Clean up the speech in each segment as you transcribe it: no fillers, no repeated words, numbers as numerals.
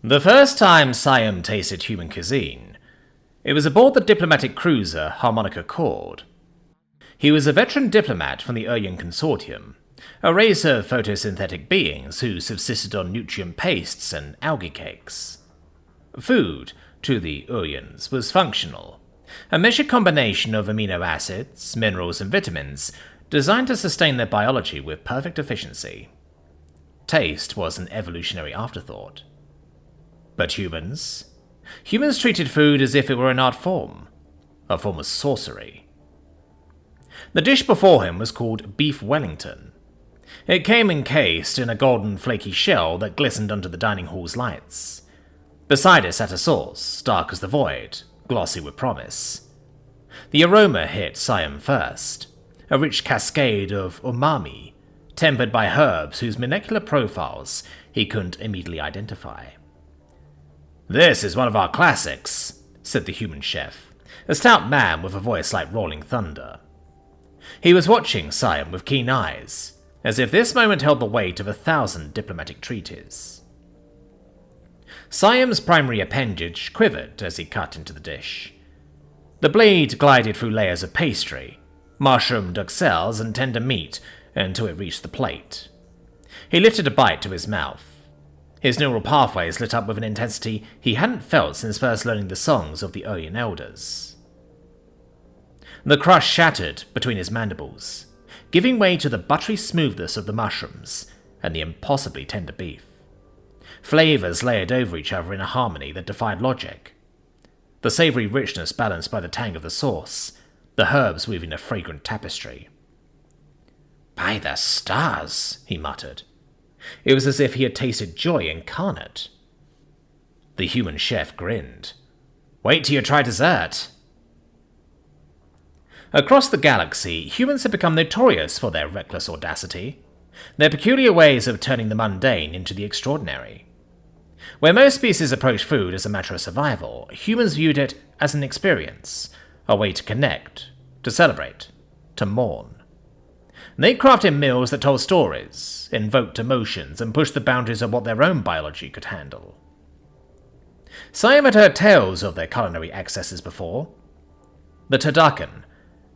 The first time Siam tasted human cuisine, it was aboard the diplomatic cruiser Harmonica Accord. He was a veteran diplomat from the Uryan Consortium, a race of photosynthetic beings who subsisted on nutrient pastes and algae cakes. Food, to the Uryans, was functional, a measured combination of amino acids, minerals, and vitamins designed to sustain their biology with perfect efficiency. Taste was an evolutionary afterthought. But humans? Humans treated food as if it were an art form, a form of sorcery. The dish before him was called Beef Wellington. It came encased in a golden flaky shell that glistened under the dining hall's lights. Beside it sat a sauce, dark as the void, glossy with promise. The aroma hit Siam first, a rich cascade of umami, tempered by herbs whose molecular profiles he couldn't immediately identify. "This is one of our classics," said the human chef, a stout man with a voice like rolling thunder. He was watching Siam with keen eyes, as if this moment held the weight of 1,000 diplomatic treaties. Siam's primary appendage quivered as he cut into the dish. The blade glided through layers of pastry, mushroom duxelles, and tender meat until it reached the plate. He lifted a bite to his mouth. His neural pathways lit up with an intensity he hadn't felt since first learning the songs of the Uryan elders. The crust shattered between his mandibles, giving way to the buttery smoothness of the mushrooms and the impossibly tender beef. Flavors layered over each other in a harmony that defied logic. The savory richness balanced by the tang of the sauce, the herbs weaving a fragrant tapestry. "By the stars," he muttered. It was as if he had tasted joy incarnate. The human chef grinned. "Wait till you try dessert." Across the galaxy, humans had become notorious for their reckless audacity, their peculiar ways of turning the mundane into the extraordinary. Where most species approached food as a matter of survival, humans viewed it as an experience, a way to connect, to celebrate, to mourn. They crafted meals that told stories, invoked emotions, and pushed the boundaries of what their own biology could handle. Siam had heard tales of their culinary excesses before. The turducken,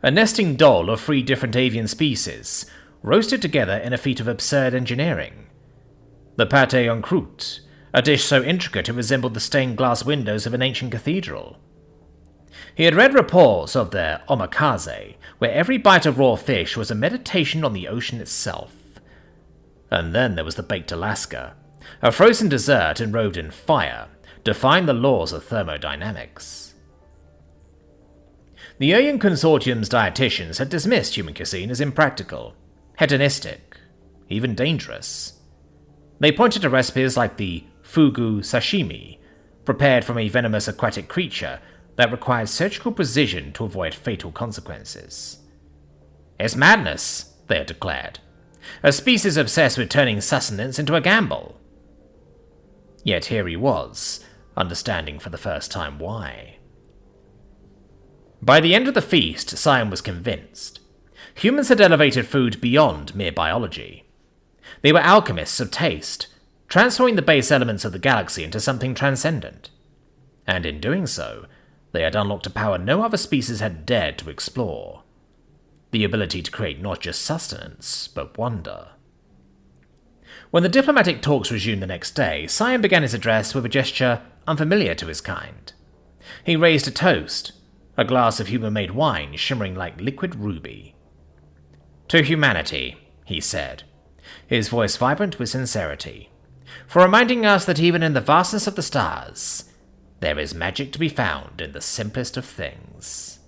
a nesting doll of 3 different avian species, roasted together in a feat of absurd engineering. The pâté en croûte, a dish so intricate it resembled the stained glass windows of an ancient cathedral. He had read reports of their omakase, where every bite of raw fish was a meditation on the ocean itself. And then there was the baked Alaska, a frozen dessert enrobed in fire, defying the laws of thermodynamics. The Uryan Consortium's dietitians had dismissed human cuisine as impractical, hedonistic, even dangerous. They pointed to recipes like the fugu sashimi, prepared from a venomous aquatic creature that required surgical precision to avoid fatal consequences. "It's madness," they had declared. "A species obsessed with turning sustenance into a gamble." Yet here he was, understanding for the first time why. By the end of the feast, Siam was convinced. Humans had elevated food beyond mere biology. They were alchemists of taste, transforming the base elements of the galaxy into something transcendent. And in doing so, they had unlocked a power no other species had dared to explore. The ability to create not just sustenance, but wonder. When the diplomatic talks resumed the next day, Siam began his address with a gesture unfamiliar to his kind. He raised a toast, a glass of human-made wine shimmering like liquid ruby. "To humanity," he said, his voice vibrant with sincerity, "for reminding us that even in the vastness of the stars, there is magic to be found in the simplest of things."